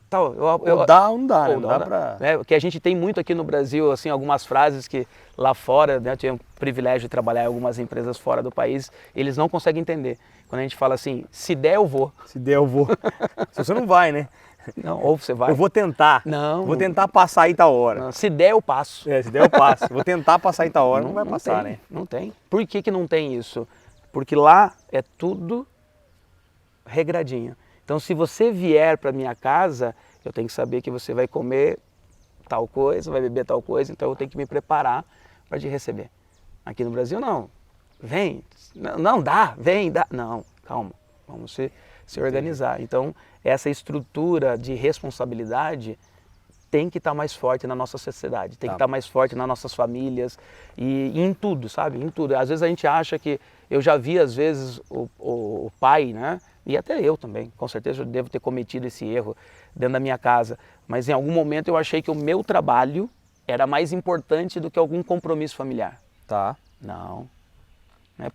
tal, ou dá ou não dá, né? Não dá pra... Que a gente tem muito aqui no Brasil, assim, algumas frases que lá fora, né, eu tive o privilégio de trabalhar em algumas empresas fora do país, eles não conseguem entender. Quando a gente fala assim, se der eu vou. Se der eu vou. Se você não vai, né? Não, ou você vai. Eu vou tentar. Não. Vou tentar passar aí tal hora. Não, se der eu passo. Se der eu passo. Vou tentar passar aí tal hora, não vai passar, tem, né? Não tem. Por que não tem isso? Porque lá é tudo regradinho. Então, se você vier para minha casa, eu tenho que saber que você vai comer tal coisa, vai beber tal coisa, então eu tenho que me preparar para te receber. Aqui no Brasil, não. Vem. Não, dá. Vem, dá. Não, calma. Vamos se organizar. Então, essa estrutura de responsabilidade tem que estar mais forte na nossa sociedade, tem que estar mais forte nas nossas famílias e em tudo, sabe? Em tudo. Às vezes a gente acha que... Eu já vi, às vezes, o pai, né? E até eu também, com certeza eu devo ter cometido esse erro dentro da minha casa. Mas em algum momento eu achei que o meu trabalho era mais importante do que algum compromisso familiar. Tá. Não.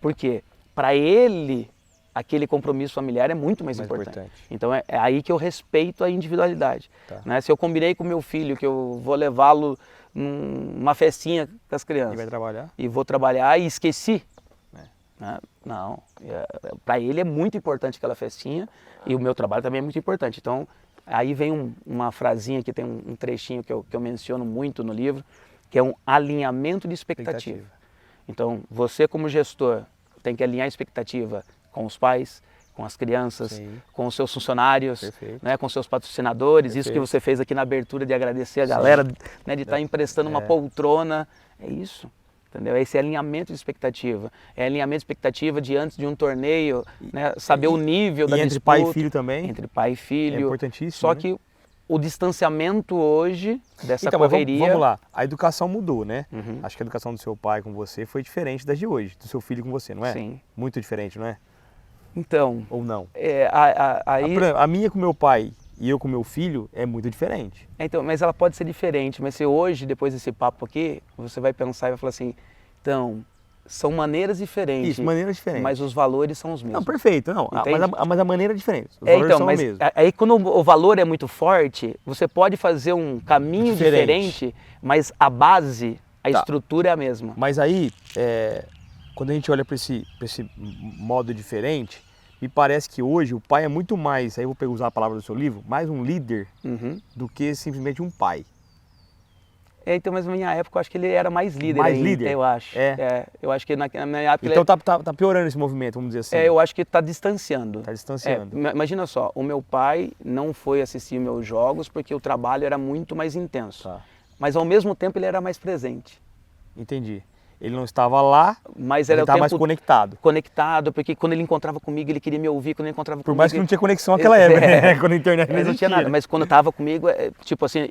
Por quê? Para ele, aquele compromisso familiar é muito mais importante. Então é aí que eu respeito a individualidade. Tá. Né? Se eu combinei com meu filho que eu vou levá-lo numa festinha com as crianças. E vai trabalhar? E vou trabalhar e esqueci. Né? Não, para ele é muito importante aquela festinha e o meu trabalho também é muito importante. Então, aí vem uma frasinha que tem um trechinho que eu menciono muito no livro, que é um alinhamento de expectativa. Então, você como gestor tem que alinhar a expectativa com os pais, com as crianças, Sim. com os seus funcionários, né, com seus patrocinadores. Perfeito. Isso que você fez aqui na abertura de agradecer a galera, né, de estar emprestando uma poltrona. É isso. Entendeu? É esse alinhamento de expectativa. É alinhamento de expectativa de antes de um torneio, né, saber o nível da entre disputa. Entre pai e filho também. Entre pai e filho. É importantíssimo. Só né? que o distanciamento hoje dessa então, correria... Vamos lá, a educação mudou, né? Acho que a educação do seu pai com você foi diferente das de hoje, do seu filho com você, não é? Sim. Muito diferente, não é? Então... Ou não? A minha com meu pai e eu com meu filho é muito diferente. Então, mas ela pode ser diferente, mas se hoje, depois desse papo aqui, você vai pensar e vai falar assim, então, são maneiras diferentes. Isso, maneiras diferentes. Mas os valores são os mesmos. Não, perfeito, não, mas a maneira é diferente, os valores então, são mas os mesmos. Aí quando o valor é muito forte, você pode fazer um caminho diferente, mas a base, a estrutura é a mesma. Mas aí, quando a gente olha para esse modo diferente, me parece que hoje o pai é muito mais, aí eu vou usar a palavra do seu livro, mais um líder do que simplesmente um pai. Então, mas na minha época eu acho que ele era mais líder. Mais líder? Eu acho. Eu acho que na minha época então tá piorando esse movimento, vamos dizer assim. Eu acho que está distanciando. Está distanciando. Imagina só, o meu pai não foi assistir meus jogos porque o trabalho era muito mais intenso. Tá. Mas ao mesmo tempo ele era mais presente. Entendi. Ele não estava lá, mas ele estava mais conectado. Conectado, porque quando ele encontrava comigo, ele queria me ouvir, quando ele encontrava comigo... Por mais que não tinha conexão naquela época, né? Quando a internet não tinha nada, mas quando estava comigo, tipo assim,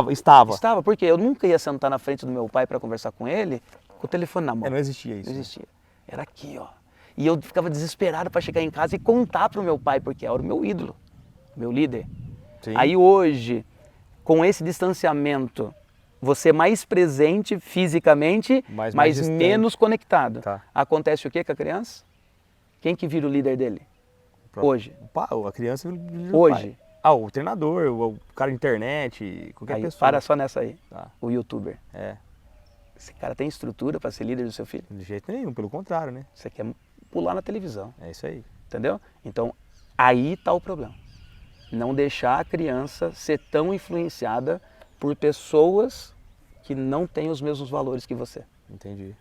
Estava, porque eu nunca ia sentar na frente do meu pai para conversar com ele com o telefone na mão. Não existia isso. Não existia. Era aqui, ó. E eu ficava desesperado para chegar em casa e contar para o meu pai, porque era o meu ídolo, meu líder. Sim. Aí hoje, com esse distanciamento... Você mais presente fisicamente, mas menos conectado. Tá. Acontece o que com a criança? Quem que vira o líder dele? Hoje. A criança vira o líder hoje. Do pai. O treinador, o cara de internet, qualquer pessoa. Para só nessa aí, tá. O youtuber. É. Esse cara tem estrutura para ser líder do seu filho? De jeito nenhum, pelo contrário, né? Você quer pular na televisão. É isso aí. Entendeu? Então, aí está o problema. Não deixar a criança ser tão influenciada por pessoas que não têm os mesmos valores que você. Entendi.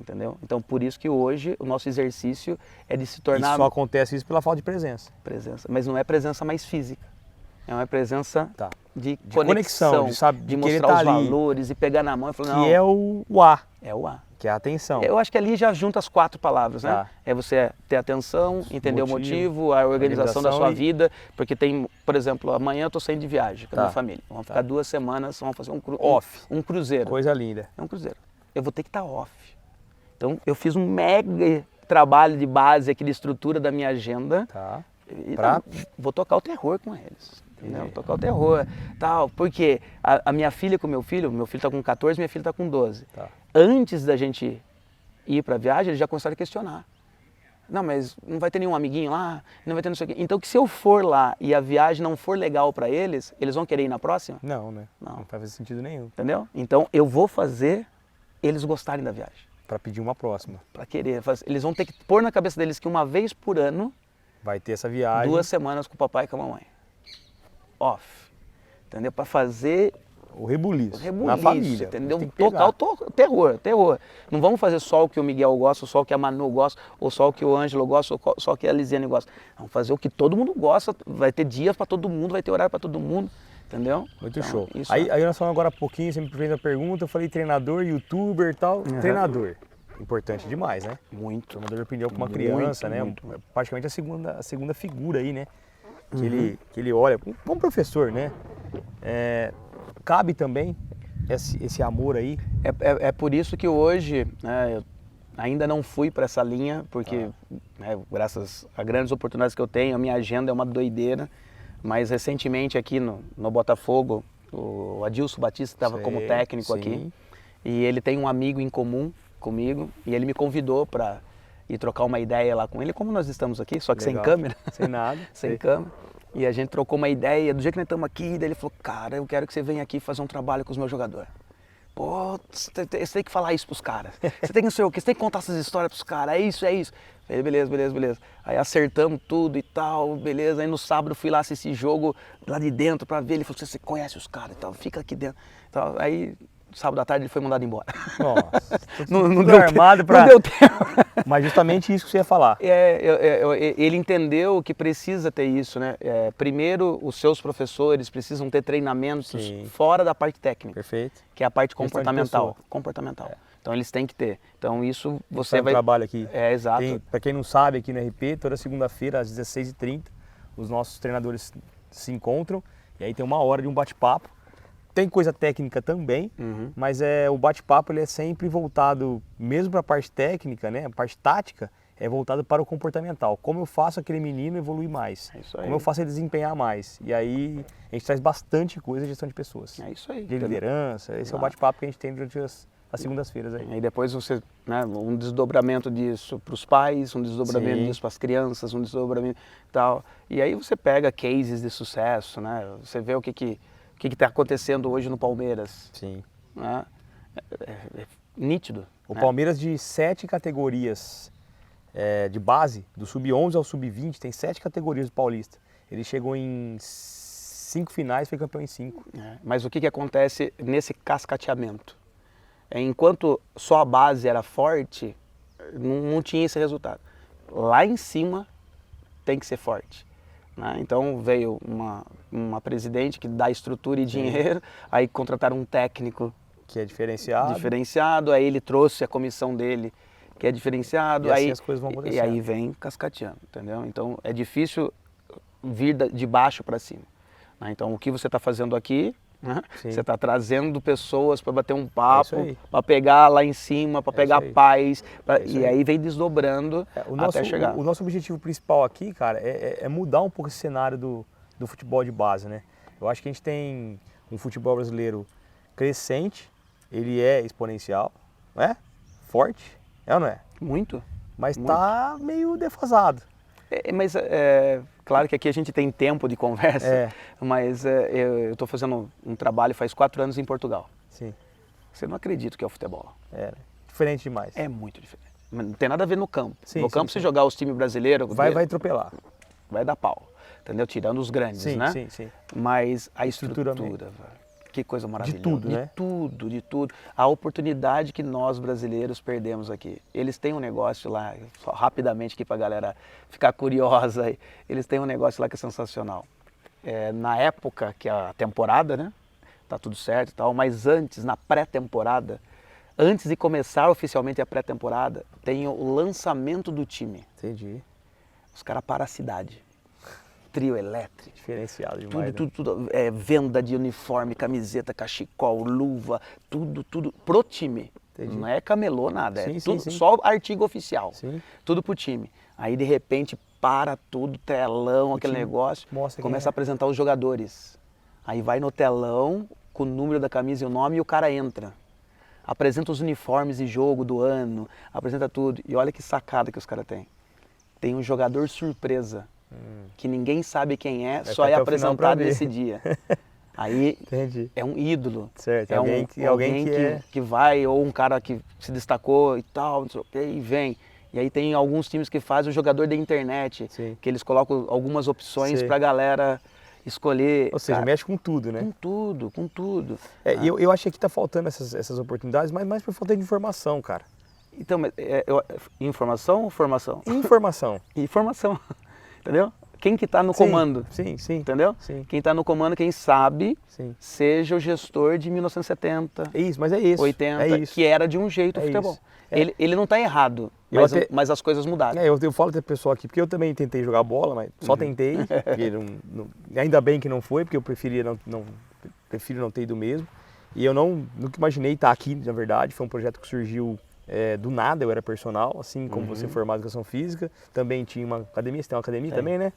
Entendeu? Então, por isso que hoje o nosso exercício é de se tornar... E só acontece isso pela falta de presença. Mas não é presença mais física. É uma presença de conexão, de mostrar os valores e pegar na mão e falar, não... Que é o A. É o A. Que é a atenção. Eu acho que ali já junta as 4 palavras, né? Tá. É você ter atenção, entender o motivo, a organização da sua vida, porque tem, por exemplo, amanhã eu estou saindo de viagem com a minha família. Vamos ficar 2 semanas, vamos fazer um cruzeiro. Coisa linda. É um cruzeiro. Eu vou ter que estar off. Então, eu fiz um mega trabalho de base aqui de estrutura da minha agenda. Tá. E vou tocar o terror com eles. Vou tocar o terror, tal, porque a minha filha com meu filho está com 14, minha filha está com 12. Tá. Antes da gente ir para a viagem, eles já começaram a questionar. Não, mas não vai ter nenhum amiguinho lá, não vai ter não sei o quê. Então, que se eu for lá e a viagem não for legal para eles vão querer ir na próxima? Não, né? Não faz sentido nenhum. Entendeu? Então, eu vou fazer eles gostarem da viagem. Para pedir uma próxima. Para querer. Eles vão ter que pôr na cabeça deles que uma vez por ano... Vai ter essa viagem. 2 semanas com o papai e com a mamãe. Off. Entendeu? Para fazer... O rebuliço na família. Entendeu? Tocar o terror. Não vamos fazer só o que o Miguel gosta, ou só o que a Manu gosta, ou só o que o Ângelo gosta, ou só o que a Lisiane gosta. Vamos fazer o que todo mundo gosta, vai ter dias para todo mundo, vai ter horário para todo mundo, entendeu? Muito show. Aí nós falamos agora há pouquinho, você me fez a pergunta, eu falei treinador, youtuber e tal. Treinador. Importante demais, né? Muito. Treinador de opinião com uma criança, né? Praticamente a segunda figura aí, né? Que ele olha, como professor, né? Cabe também esse amor aí? É por isso que hoje, né, eu ainda não fui para essa linha, porque né, graças a grandes oportunidades que eu tenho, a minha agenda é uma doideira, mas recentemente aqui no Botafogo, o Adilson Batista estava como técnico aqui, e ele tem um amigo em comum comigo, e ele me convidou para ir trocar uma ideia lá com ele, como nós estamos aqui, só que sem câmera. Sem nada. Sem câmera. E a gente trocou uma ideia, do jeito que nós estamos aqui, daí ele falou, cara, eu quero que você venha aqui fazer um trabalho com os meus jogadores. Pô, você tem que falar isso pros caras. Você tem que não sei o quê, você tem que contar essas histórias pros caras. É isso, é isso. Falei, beleza. Aí acertamos tudo e tal, beleza. Aí no sábado fui lá assistir jogo lá de dentro pra ver. Ele falou, você conhece os caras e tal, fica aqui dentro. Então, aí, sábado à tarde ele foi mandado embora. Nossa, não deu armado tempo, não deu tempo. Mas justamente isso que você ia falar. Ele entendeu que precisa ter isso, né? Primeiro, os seus professores precisam ter treinamentos Sim. fora da parte técnica. Perfeito. Que é a parte Gestão de comportamental. pessoa. Então eles têm que ter. Então isso você Faz um vai... trabalho aqui. Exato. Para quem não sabe, aqui no RP, toda segunda-feira às 16h30, os nossos treinadores se encontram e aí tem uma hora de um bate-papo. Tem coisa técnica também, mas o bate-papo ele é sempre voltado, mesmo para a parte técnica, né, a parte tática, é voltado para o comportamental. Como eu faço aquele menino evoluir mais? É isso aí. Como eu faço ele desempenhar mais? E aí a gente traz bastante coisa de gestão de pessoas. É isso aí. De liderança, esse é o bate-papo que a gente tem durante as segundas-feiras aí. E depois você, né, um desdobramento disso para os pais, um desdobramento Sim. disso para as crianças, um desdobramento tal. E aí você pega cases de sucesso, né? Você vê o que está acontecendo hoje no Palmeiras. Sim. Né? É nítido. O né? Palmeiras de 7 categorias de base, do sub-11 ao sub-20, tem 7 categorias do Paulista. Ele chegou em 5 finais, foi campeão em 5. Mas o que acontece nesse cascateamento? Enquanto só a base era forte, não tinha esse resultado. Lá em cima tem que ser forte. Né? Então veio uma presidente que dá estrutura e dinheiro, aí contrataram um técnico que é diferenciado, aí ele trouxe a comissão dele, que é diferenciado, e assim aí as coisas vão acontecendo. E aí vem cascateando, entendeu? Então é difícil vir de baixo para cima. Né? Então o que você está fazendo aqui, né? Você está trazendo pessoas para bater um papo, para pegar lá em cima, para pegar paz, e aí vem desdobrando até chegar. O nosso objetivo principal aqui, cara, é mudar um pouco esse cenário do futebol de base, né? Eu acho que a gente tem um futebol brasileiro crescente, ele é exponencial, não é? Forte, é ou não é? Muito. Mas está meio defasado. Mas claro que aqui a gente tem tempo de conversa, mas eu estou fazendo um trabalho faz 4 anos em Portugal. Sim. Você não acredita o que é o futebol. Diferente demais. É muito diferente. Não tem nada a ver no campo. Sim, no campo, se jogar os times brasileiros... Vai atropelar. Vai dar pau, entendeu? Tirando os grandes, né? Sim. Mas a estrutura velho. Que coisa maravilhosa. De tudo, né? De tudo. A oportunidade que nós brasileiros perdemos aqui. Eles têm um negócio lá, só rapidamente aqui pra galera ficar curiosa aí. Eles têm um negócio lá que é sensacional. Na época que a temporada, né? Tá tudo certo e tal, mas antes, na pré-temporada, antes de começar oficialmente a pré-temporada, tem o lançamento do time. Entendi. Os caras param a cidade. Trio elétrico. Diferenciado demais. Tudo. Venda de uniforme, camiseta, cachecol, luva, tudo pro time. Entendi. Não é camelô nada, tudo, só artigo oficial. Sim. Tudo pro time. Aí de repente para tudo, telão, aquele negócio, começa a apresentar os jogadores. Aí vai no telão com o número da camisa e o nome e o cara entra. Apresenta os uniformes de jogo do ano, apresenta tudo. E olha que sacada que os caras têm. Tem um jogador surpresa. Que ninguém sabe quem só é apresentado nesse dia. Aí é um ídolo. Certo, é alguém que vai, ou um cara que se destacou e tal, não sei o quê, e vem. E aí tem alguns times que fazem o jogador da internet, que eles colocam algumas opções pra galera escolher. Ou seja, mexe com tudo, né? Com tudo. E eu acho que aqui tá faltando essas oportunidades, mas mais por falta de informação, cara. Então, informação ou formação? Informação. Informação. Entendeu? Quem que está no comando? Sim. Entendeu? Sim. Quem está no comando, quem sabe, seja o gestor de 1970. Isso, mas é isso. 80, que era de um jeito o futebol. Ele não está errado, mas as coisas mudaram. Eu falo para o pessoal aqui, porque eu também tentei jogar bola, mas só tentei. Ainda bem que não foi, porque eu prefiro não ter ido mesmo. E eu nunca imaginei estar aqui, na verdade. Foi um projeto que surgiu do nada. Eu era personal, assim como você formado em educação física. Também tinha uma academia, você tem uma academia também, né?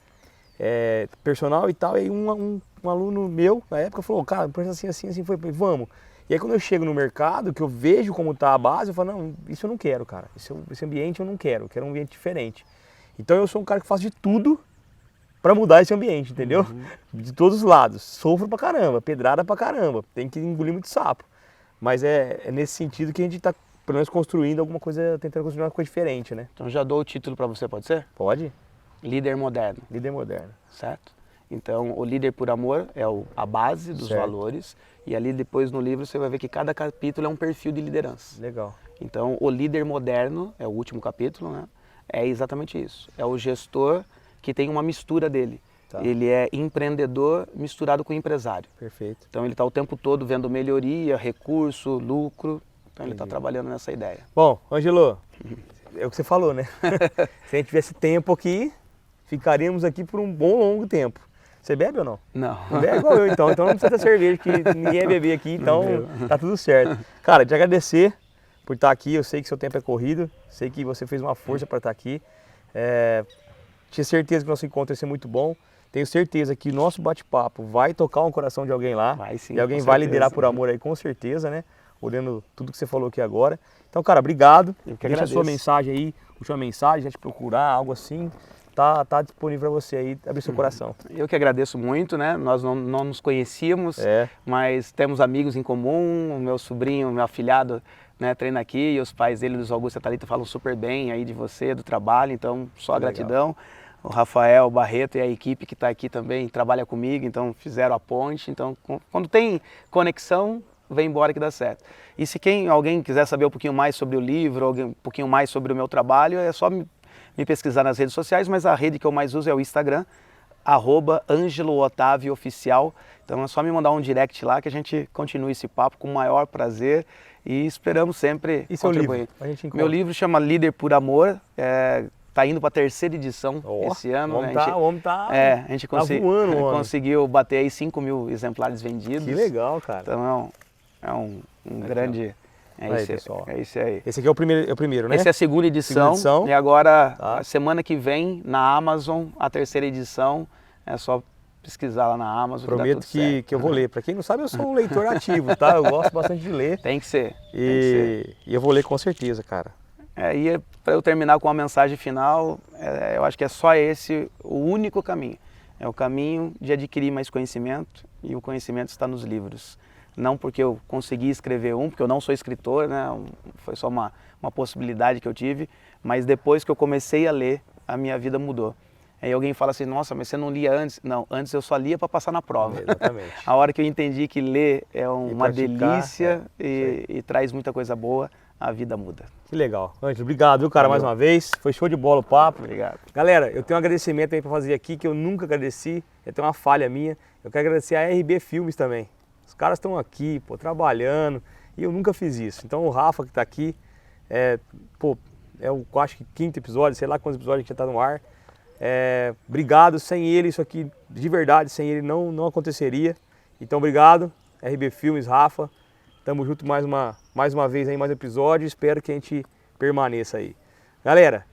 Personal e tal. E aí um aluno meu, na época, falou, cara, um projeto assim, foi, vamos. E aí quando eu chego no mercado, que eu vejo como está a base, eu falo, não, isso eu não quero, cara. Esse ambiente eu não quero, eu quero um ambiente diferente. Então eu sou um cara que faz de tudo para mudar esse ambiente, entendeu? De todos os lados. Sofro pra caramba, pedrada pra caramba, tem que engolir muito sapo. mas é nesse sentido que a gente está, pelo menos, construindo alguma coisa, tentando construir uma coisa diferente, né? Então já dou o título para você, pode ser? Pode? Líder moderno. Líder moderno. Certo? Então, o líder por amor é a base dos Certo. valores, e ali depois no livro você vai ver que cada capítulo é um perfil de liderança. Legal. Então, o líder moderno, é o último capítulo, né? É exatamente isso. É o gestor que tem uma mistura dele. Tá. Ele é empreendedor misturado com empresário. Perfeito. Então, ele está o tempo todo vendo melhoria, recurso, lucro. Então, ele está Entendi. trabalhando nessa ideia. Bom, Ângelo, é o que você falou, né? Se a gente tivesse tempo aqui, ficaríamos aqui por um bom longo tempo. Você bebe ou não? Não. Não bebe igual eu, então. Então não precisa ter cerveja, que ninguém é beber aqui, então tá tudo certo. Cara, te agradecer por estar aqui. Eu sei que seu tempo é corrido, sei que você fez uma força para estar aqui. Tinha certeza que o nosso encontro ia ser muito bom. Tenho certeza que o nosso bate-papo vai tocar um coração de alguém lá. Vai sim, e alguém com vai certeza. liderar por amor aí, com certeza, né? Olhando tudo que você falou aqui agora. Então, cara, obrigado. Eu que Deixa a sua agradeço. mensagem aí, última mensagem, a gente procurar, algo assim. Tá disponível para você aí, abrir seu coração. Eu que agradeço muito, né? Nós não nos conhecíamos, É. mas temos amigos em comum. O meu sobrinho, meu afilhado, né, treina aqui, e os pais dele, Luiz Augusto e a Thalita, falam super bem aí de você, do trabalho, então só Legal. gratidão. O Rafael Barreto e a equipe que está aqui também trabalha comigo, então fizeram a ponte. Então, quando tem conexão, vem embora que dá certo. E se alguém quiser saber um pouquinho mais sobre o livro, um pouquinho mais sobre o meu trabalho, é só me pesquisar nas redes sociais, mas a rede que eu mais uso é o Instagram, @AngeloOtavioOficial. Então é só me mandar um direct lá que a gente continue esse papo com o maior prazer e esperamos sempre E seu contribuir. livro? A gente encontra. Meu livro chama Líder por Amor, está indo para a terceira edição Ó, esse ano. O homem tá a gente tá voando, homem. conseguiu bater aí 5.000 exemplares vendidos. Que legal, cara. Então é um grande... Aí, pessoal. É isso aí. Esse aqui é o primeiro, né? Essa é a segunda edição, Segunda edição. e agora, Tá. semana que vem, na Amazon, a terceira edição. É só pesquisar lá na Amazon. Prometo que dá tudo certo. que eu vou ler. Para quem não sabe, eu sou um leitor ativo, tá? Eu gosto bastante de ler. Tem que ser. E eu vou ler com certeza, cara. E para eu terminar com uma mensagem final, eu acho que é só esse o único caminho. É o caminho de adquirir mais conhecimento, e o conhecimento está nos livros. Não porque eu consegui escrever porque eu não sou escritor, né? Foi só uma possibilidade que eu tive, mas depois que eu comecei a ler, a minha vida mudou. Aí alguém fala assim, nossa, mas você não lia antes? Não, antes eu só lia para passar na prova. Exatamente. A hora que eu entendi que ler é uma praticar, delícia e traz muita coisa boa, a vida muda. Que legal. Ângelo, obrigado, viu, cara, Valeu. mais uma vez. Foi show de bola o papo. Obrigado. Galera, eu tenho um agradecimento aí para fazer aqui que eu nunca agradeci. É até uma falha minha. Eu quero agradecer a RB Filmes também. Os caras estão aqui, pô, trabalhando, e eu nunca fiz isso. Então o Rafa que está aqui, eu acho que 5º episódio, sei lá quantos episódios que já está no ar. Obrigado, sem ele, isso aqui, de verdade, sem ele não aconteceria. Então obrigado, RB Filmes, Rafa. Tamo junto mais uma vez aí, mais um episódio. Espero que a gente permaneça aí. Galera,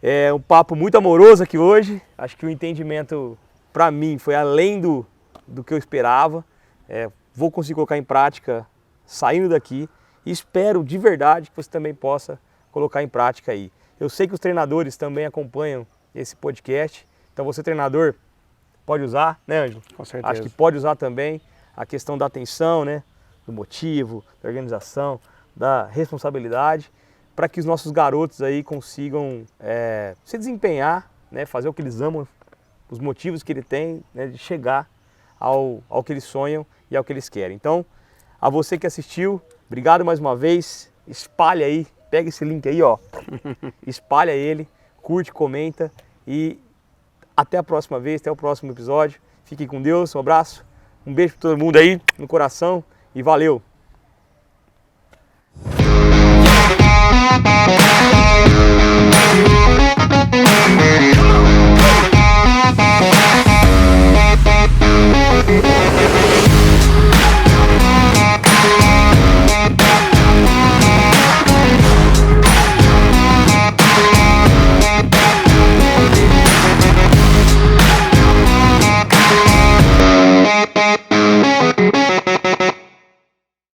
é um papo muito amoroso aqui hoje. Acho que o entendimento, para mim, foi além do que eu esperava. Vou conseguir colocar em prática saindo daqui. E espero de verdade que você também possa colocar em prática aí. Eu sei que os treinadores também acompanham esse podcast. Então você, treinador, pode usar, né, Ângelo? Com certeza. Acho que pode usar também a questão da atenção, né? Do motivo, da organização, da responsabilidade, para que os nossos garotos aí consigam se desempenhar, né? Fazer o que eles amam, os motivos que ele tem, né? De chegar ao que eles sonham e ao que eles querem. Então, a você que assistiu, obrigado mais uma vez. Espalha aí, pega esse link aí, ó. Espalha ele, curte, comenta e até a próxima vez, até o próximo episódio. Fiquem com Deus, um abraço, um beijo para todo mundo aí no coração e valeu!